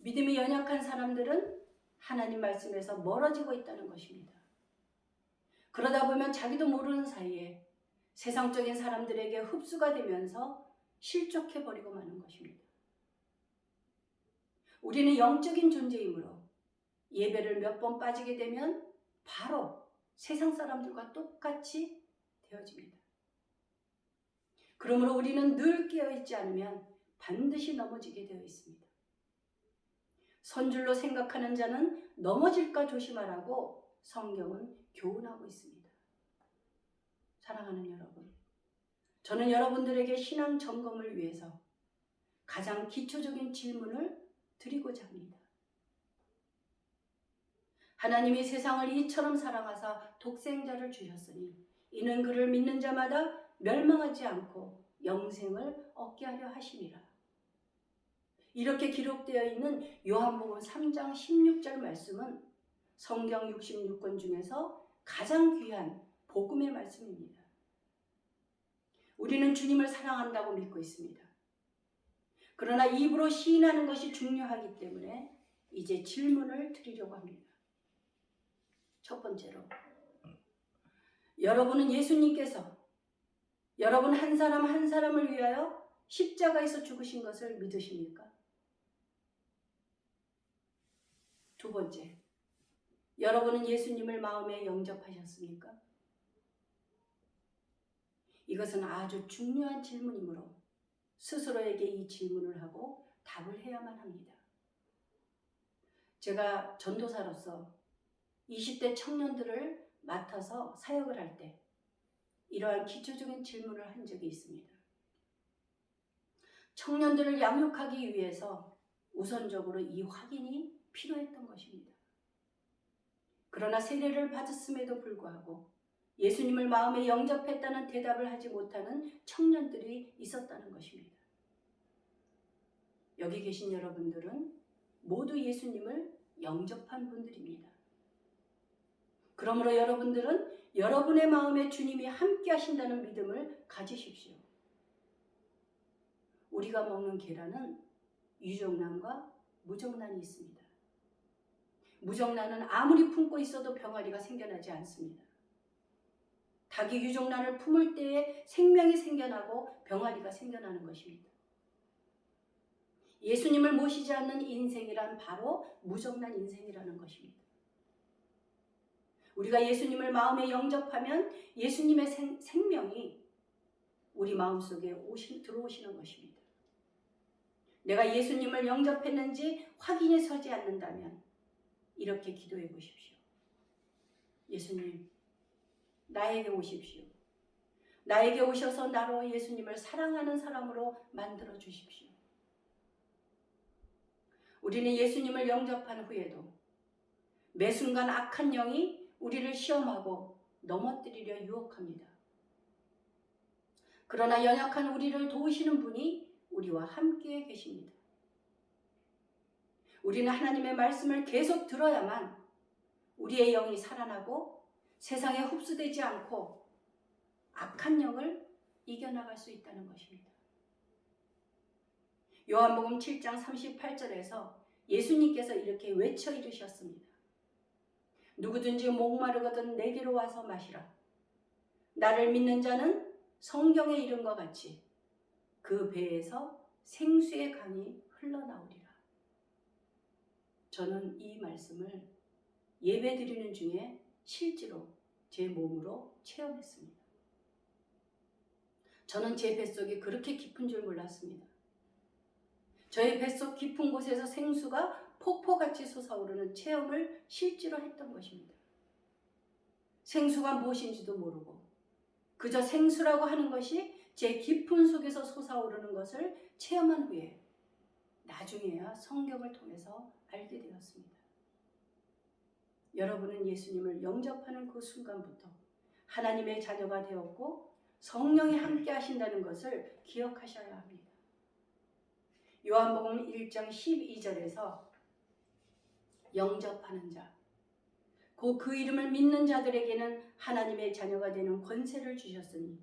믿음이 연약한 사람들은 하나님 말씀에서 멀어지고 있다는 것입니다. 그러다 보면 자기도 모르는 사이에 세상적인 사람들에게 흡수가 되면서 실족해버리고 마는 것입니다. 우리는 영적인 존재이므로 예배를 몇 번 빠지게 되면 바로 세상 사람들과 똑같이 되어집니다. 그러므로 우리는 늘 깨어있지 않으면 반드시 넘어지게 되어 있습니다. 선줄로 생각하는 자는 넘어질까 조심하라고 성경은 교훈하고 있습니다. 사랑하는 여러분, 저는 여러분들에게 신앙 점검을 위해서 가장 기초적인 질문을 드리고자 합니다. 하나님이 세상을 이처럼 사랑하사 독생자를 주셨으니 이는 그를 믿는 자마다 멸망하지 않고 영생을 얻게 하려 하심이라. 이렇게 기록되어 있는 요한복음 3장 16절 말씀은 성경 66권 중에서 가장 귀한 복음의 말씀입니다. 우리는 주님을 사랑한다고 믿고 있습니다. 그러나 입으로 시인하는 것이 중요하기 때문에 이제 질문을 드리려고 합니다. 첫 번째로, 여러분은 예수님께서 여러분 한 사람 한 사람을 위하여 십자가에서 죽으신 것을 믿으십니까? 두 번째, 여러분은 예수님을 마음에 영접하셨습니까? 이것은 아주 중요한 질문이므로 스스로에게 이 질문을 하고 답을 해야만 합니다. 제가 전도사로서 20대 청년들을 맡아서 사역을 할 때 이러한 기초적인 질문을 한 적이 있습니다. 청년들을 양육하기 위해서 우선적으로 이 확인이 필요했던 것입니다. 그러나 세례를 받았음에도 불구하고 예수님을 마음에 영접했다는 대답을 하지 못하는 청년들이 있었다는 것입니다. 여기 계신 여러분들은 모두 예수님을 영접한 분들입니다. 그러므로 여러분들은 여러분의 마음에 주님이 함께 하신다는 믿음을 가지십시오. 우리가 먹는 계란은 유정란과 무정란이 있습니다. 무정란은 아무리 품고 있어도 병아리가 생겨나지 않습니다. 닭이 유정란을 품을 때에 생명이 생겨나고 병아리가 생겨나는 것입니다. 예수님을 모시지 않는 인생이란 바로 무정란 인생이라는 것입니다. 우리가 예수님을 마음에 영접하면 예수님의 생명이 우리 마음속에 들어오시는 것입니다. 내가 예수님을 영접했는지 확인이 서지 않는다면 이렇게 기도해 보십시오. 예수님, 나에게 오십시오. 나에게 오셔서 나로 예수님을 사랑하는 사람으로 만들어 주십시오. 우리는 예수님을 영접한 후에도 매 순간 악한 영이 우리를 시험하고 넘어뜨리려 유혹합니다. 그러나 연약한 우리를 도우시는 분이 우리와 함께 계십니다. 우리는 하나님의 말씀을 계속 들어야만 우리의 영이 살아나고 세상에 흡수되지 않고 악한 영을 이겨나갈 수 있다는 것입니다. 요한복음 7장 38절에서 예수님께서 이렇게 외쳐 이르셨습니다. 누구든지 목마르거든 내게로 와서 마시라. 나를 믿는 자는 성경에 이른 것 같이 그 배에서 생수의 강이 흘러나오리라. 저는 이 말씀을 예배 드리는 중에 실제로 제 몸으로 체험했습니다. 저는 제 뱃속이 그렇게 깊은 줄 몰랐습니다. 저의 뱃속 깊은 곳에서 생수가 폭포같이 솟아오르는 체험을 실제로 했던 것입니다. 생수가 무엇인지도 모르고 그저 생수라고 하는 것이 제 깊은 속에서 솟아오르는 것을 체험한 후에 나중에야 성경을 통해서 알게 되었습니다. 여러분은 예수님을 영접하는 그 순간부터 하나님의 자녀가 되었고 성령이 함께 하신다는 것을 기억하셔야 합니다. 요한복음 1장 12절에서 영접하는 자, 곧 그 이름을 믿는 자들에게는 하나님의 자녀가 되는 권세를 주셨으니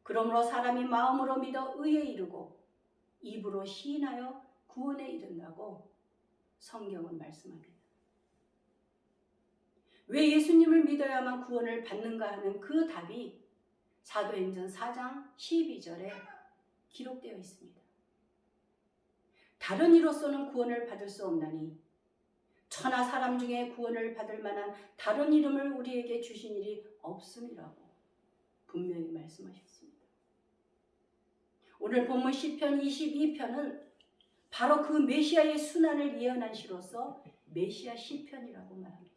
그러므로 사람이 마음으로 믿어 의에 이르고 입으로 시인하여 구원에 이른다고 성경은 말씀합니다. 왜 예수님을 믿어야만 구원을 받는가 하는 그 답이 사도행전 4장 12절에 기록되어 있습니다. 다른 이로서는 구원을 받을 수 없나니 천하 사람 중에 구원을 받을 만한 다른 이름을 우리에게 주신 일이 없음이라고 분명히 말씀하셨습니다. 오늘 본문 시편 22편은 바로 그 메시아의 순환을 예언한 시로서 메시아 시편이라고 말합니다.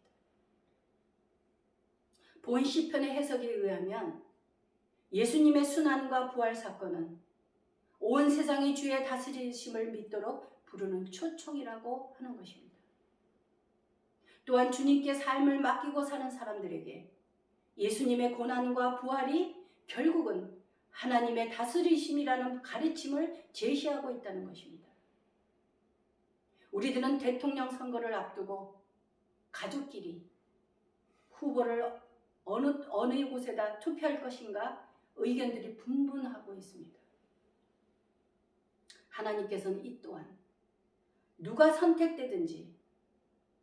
본 시편의 해석에 의하면 예수님의 순환과 부활 사건은 온 세상이 주의 다스리심을 믿도록 부르는 초청이라고 하는 것입니다. 또한 주님께 삶을 맡기고 사는 사람들에게 예수님의 고난과 부활이 결국은 하나님의 다스리심이라는 가르침을 제시하고 있다는 것입니다. 우리들은 대통령 선거를 앞두고 가족끼리 후보를 어느 곳에다 투표할 것인가 의견들이 분분하고 있습니다. 하나님께서는 이 또한 누가 선택되든지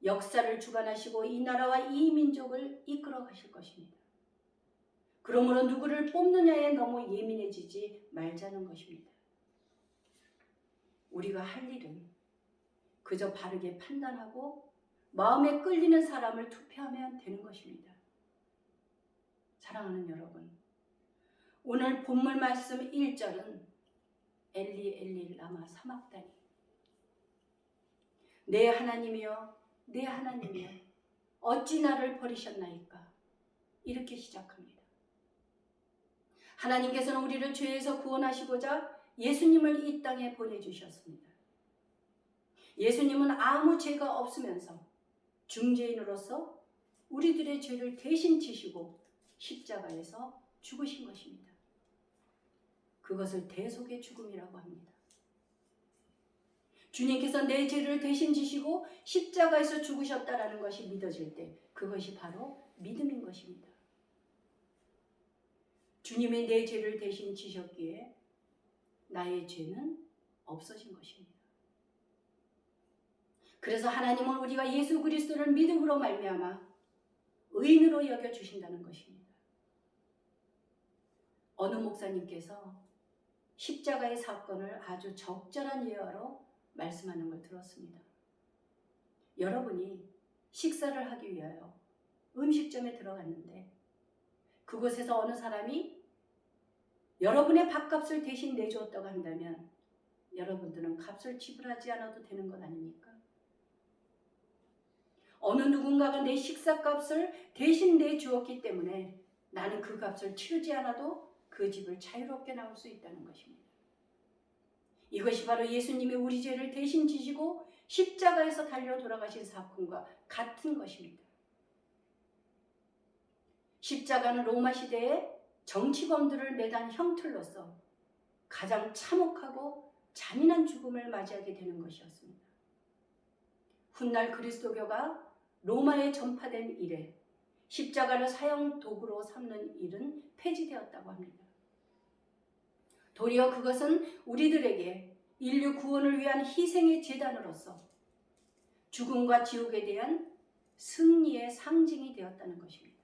역사를 주관하시고 이 나라와 이 민족을 이끌어 가실 것입니다. 그러므로 누구를 뽑느냐에 너무 예민해지지 말자는 것입니다. 우리가 할 일은 그저 바르게 판단하고 마음에 끌리는 사람을 투표하면 되는 것입니다. 사랑하는 여러분, 오늘 본문 말씀 1절은 엘리 엘리 라마 사막다니, 내 하나님이여 내 하나님이여 어찌 나를 버리셨나이까, 이렇게 시작합니다. 하나님께서는 우리를 죄에서 구원하시고자 예수님을 이 땅에 보내주셨습니다. 예수님은 아무 죄가 없으면서 중죄인으로서 우리들의 죄를 대신 지시고 십자가에서 죽으신 것입니다. 그것을 대속의 죽음이라고 합니다. 주님께서 내 죄를 대신 지시고 십자가에서 죽으셨다라는 것이 믿어질 때 그것이 바로 믿음인 것입니다. 주님이 내 죄를 대신 지셨기에 나의 죄는 없어진 것입니다. 그래서 하나님은 우리가 예수 그리스도를 믿음으로 말미암아 의인으로 여겨주신다는 것입니다. 어느 목사님께서 십자가의 사건을 아주 적절한 예화로 말씀하는 걸 들었습니다. 여러분이 식사를 하기 위하여 음식점에 들어갔는데 그곳에서 어느 사람이 여러분의 밥값을 대신 내주었다고 한다면 여러분들은 값을 지불하지 않아도 되는 것 아닙니까? 어느 누군가가 내 식사값을 대신 내주었기 때문에 나는 그 값을 치르지 않아도 그 집을 자유롭게 나올 수 있다는 것입니다. 이것이 바로 예수님이 우리 죄를 대신 지시고 십자가에서 달려 돌아가신 사건과 같은 것입니다. 십자가는 로마 시대에 정치범들을 매단 형틀로서 가장 참혹하고 잔인한 죽음을 맞이하게 되는 것이었습니다. 훗날 그리스도교가 로마에 전파된 이래 십자가를 사형 도구로 삼는 일은 폐지되었다고 합니다. 도리어 그것은 우리들에게 인류 구원을 위한 희생의 제단으로서 죽음과 지옥에 대한 승리의 상징이 되었다는 것입니다.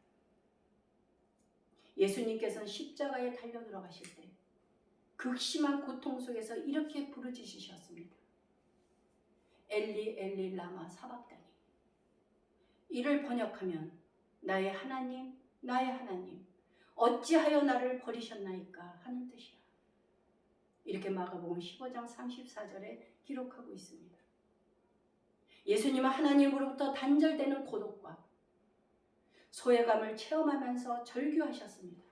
예수님께서는 십자가에 달려 들어가실 때 극심한 고통 속에서 이렇게 부르짖으셨습니다. 엘리 엘리 라마 사박다니. 이를 번역하면 나의 하나님 나의 하나님 어찌하여 나를 버리셨나이까 하는 뜻이야. 이렇게 마가복음 15장 34절에 기록하고 있습니다. 예수님은 하나님으로부터 단절되는 고독과 소외감을 체험하면서 절규하셨습니다.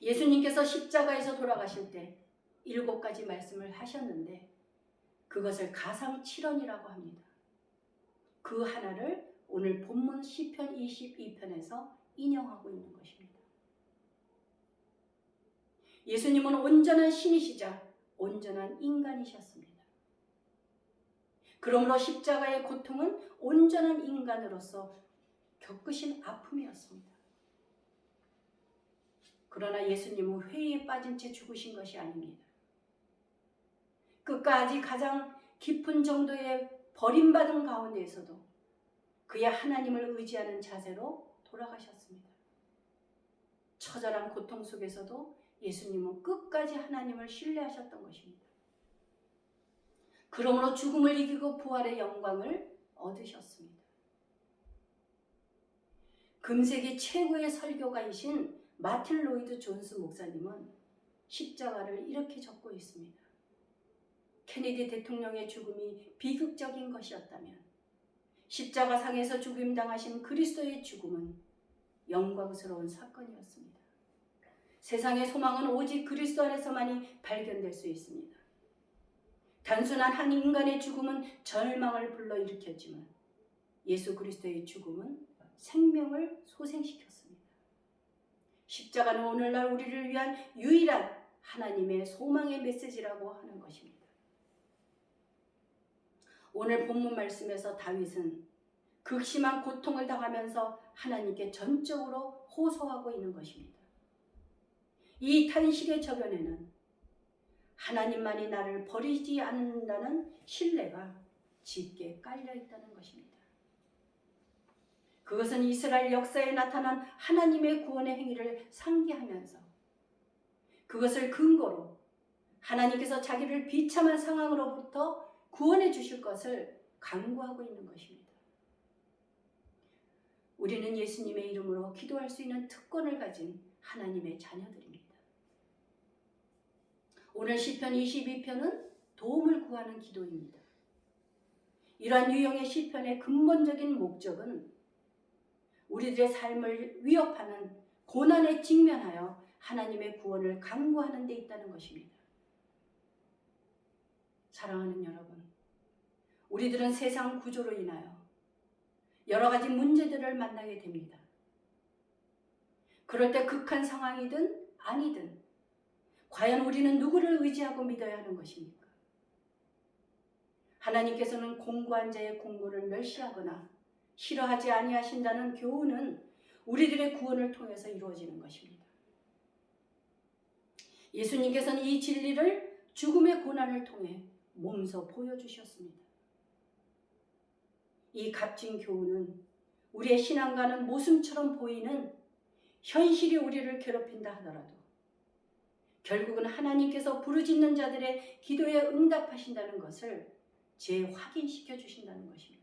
예수님께서 십자가에서 돌아가실 때 7가지 말씀을 하셨는데 그것을 가상칠언이라고 합니다. 그 하나를 오늘 본문 시편 22편에서 인용하고 있는 것입니다. 예수님은 온전한 신이시자 온전한 인간이셨습니다. 그러므로 십자가의 고통은 온전한 인간으로서 겪으신 아픔이었습니다. 그러나 예수님은 회의에 빠진 채 죽으신 것이 아닙니다. 끝까지 가장 깊은 정도의 버림받은 가운데에서도 그의 하나님을 의지하는 자세로 돌아가셨습니다. 처절한 고통 속에서도 예수님은 끝까지 하나님을 신뢰하셨던 것입니다. 그러므로 죽음을 이기고 부활의 영광을 얻으셨습니다. 금세기 최고의 설교가이신 마틴 로이드 존스 목사님은 십자가를 이렇게 적고 있습니다. 케네디 대통령의 죽음이 비극적인 것이었다면 십자가상에서 죽임당하신 그리스도의 죽음은 영광스러운 사건이었습니다. 세상의 소망은 오직 그리스도 안에서만이 발견될 수 있습니다. 단순한 한 인간의 죽음은 절망을 불러일으켰지만 예수 그리스도의 죽음은 생명을 소생시켰습니다. 십자가는 오늘날 우리를 위한 유일한 하나님의 소망의 메시지라고 하는 것입니다. 오늘 본문 말씀에서 다윗은 극심한 고통을 당하면서 하나님께 전적으로 호소하고 있는 것입니다. 이 탄식의 저변에는 하나님만이 나를 버리지 않는다는 신뢰가 짙게 깔려 있다는 것입니다. 그것은 이스라엘 역사에 나타난 하나님의 구원의 행위를 상기하면서 그것을 근거로 하나님께서 자기를 비참한 상황으로부터 구원해 주실 것을 간구하고 있는 것입니다. 우리는 예수님의 이름으로 기도할 수 있는 특권을 가진 하나님의 자녀들입니다. 오늘 시편 22편은 도움을 구하는 기도입니다. 이러한 유형의 시편의 근본적인 목적은 우리들의 삶을 위협하는 고난에 직면하여 하나님의 구원을 간구하는 데 있다는 것입니다. 사랑하는 여러분, 우리들은 세상 구조로 인하여 여러 가지 문제들을 만나게 됩니다. 그럴 때 극한 상황이든 아니든 과연 우리는 누구를 의지하고 믿어야 하는 것입니까? 하나님께서는 공고한 자의 공고를 멸시하거나 싫어하지 아니하신다는 교훈은 우리들의 구원을 통해서 이루어지는 것입니다. 예수님께서는 이 진리를 죽음의 고난을 통해 몸소 보여주셨습니다. 이 값진 교훈은 우리의 신앙과는 모순처럼 보이는 현실이 우리를 괴롭힌다 하더라도 결국은 하나님께서 부르짖는 자들의 기도에 응답하신다는 것을 재확인시켜 주신다는 것입니다.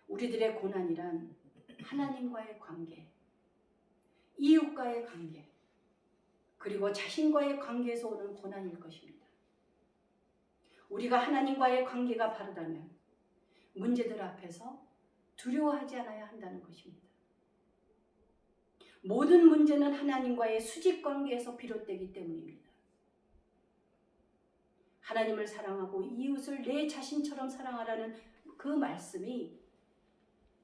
우리들의 고난이란 하나님과의 관계, 이웃과의 관계, 그리고 자신과의 관계에서 오는 고난일 것입니다. 우리가 하나님과의 관계가 바르다면 문제들 앞에서 두려워하지 않아야 한다는 것입니다. 모든 문제는 하나님과의 수직 관계에서 비롯되기 때문입니다. 하나님을 사랑하고 이웃을 내 자신처럼 사랑하라는 그 말씀이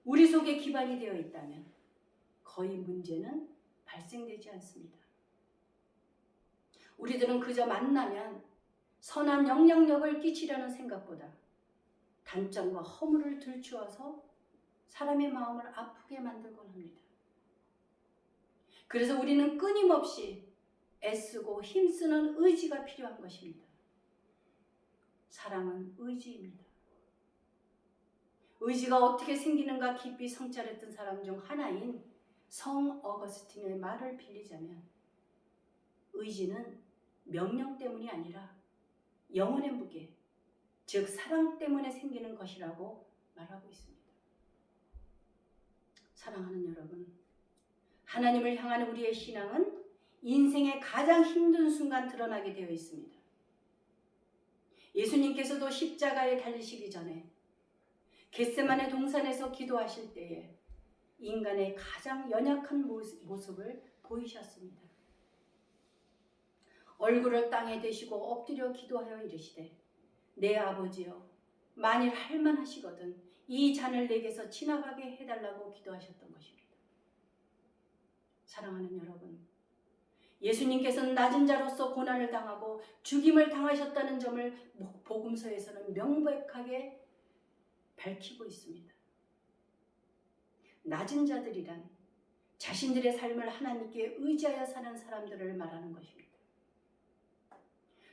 우리 속에 기반이 되어 있다면 거의 문제는 발생되지 않습니다. 우리들은 그저 만나면 선한 영향력을 끼치려는 생각보다 단점과 허물을 들추어서 사람의 마음을 아프게 만들곤 합니다. 그래서 우리는 끊임없이 애쓰고 힘쓰는 의지가 필요한 것입니다. 사랑은 의지입니다. 의지가 어떻게 생기는가 깊이 성찰했던 사람 중 하나인 성 어거스틴의 말을 빌리자면 의지는 명령 때문이 아니라 영혼의 무게, 즉 사랑 때문에 생기는 것이라고 말하고 있습니다. 사랑하는 여러분, 하나님을 향한 우리의 신앙은 인생의 가장 힘든 순간 드러나게 되어 있습니다. 예수님께서도 십자가에 달리시기 전에 겟세마네 동산에서 기도하실 때에 인간의 가장 연약한 모습을 보이셨습니다. 얼굴을 땅에 대시고 엎드려 기도하여 이르시되 내 아버지여 만일 할만하시거든 이 잔을 내게서 지나가게 해달라고 기도하셨던 것입니다. 사랑하는 여러분, 예수님께서는 낮은 자로서 고난을 당하고 죽임을 당하셨다는 점을 복음서에서는 명백하게 밝히고 있습니다. 낮은 자들이란 자신들의 삶을 하나님께 의지하여 사는 사람들을 말하는 것입니다.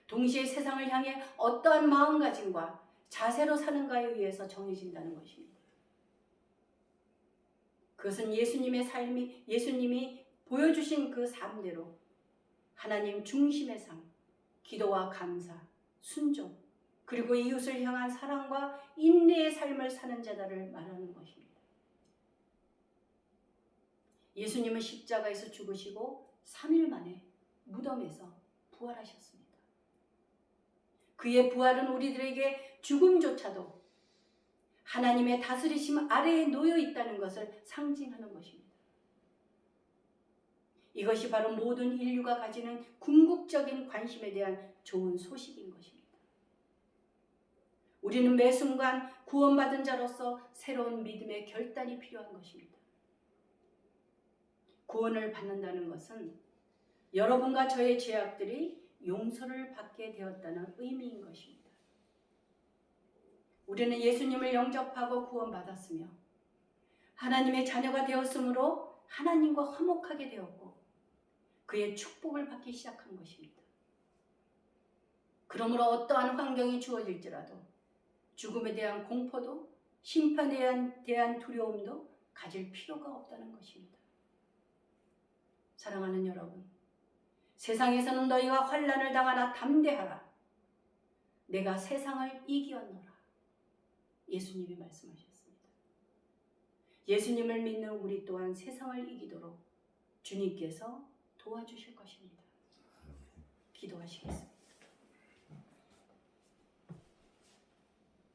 동시에 세상을 향해 어떠한 마음가짐과 자세로 사는가에 의해서 정해진다는 것입니다. 그것은 예수님의 삶이, 예수님이 보여주신 그 삶대로 하나님 중심의 삶, 기도와 감사, 순종, 그리고 이웃을 향한 사랑과 인내의 삶을 사는 자들을 말하는 것입니다. 예수님은 십자가에서 죽으시고 3일 만에 무덤에서 부활하셨습니다. 그의 부활은 우리들에게 죽음조차도 하나님의 다스리심 아래에 놓여 있다는 것을 상징하는 것입니다. 이것이 바로 모든 인류가 가지는 궁극적인 관심에 대한 좋은 소식인 것입니다. 우리는 매 순간 구원받은 자로서 새로운 믿음의 결단이 필요한 것입니다. 구원을 받는다는 것은 여러분과 저의 죄악들이 용서를 받게 되었다는 의미인 것입니다. 우리는 예수님을 영접하고 구원받았으며 하나님의 자녀가 되었으므로 하나님과 화목하게 되었고 그의 축복을 받기 시작한 것입니다. 그러므로 어떠한 환경이 주어질지라도 죽음에 대한 공포도 심판에 대한 두려움도 가질 필요가 없다는 것입니다. 사랑하는 여러분, 세상에서는 너희가 환난을 당하나 담대하라. 내가 세상을 이기었노라. 예수님이 말씀하셨습니다. 예수님을 믿는 우리 또한 세상을 이기도록 주님께서 도와주실 것입니다. 기도하시겠습니다.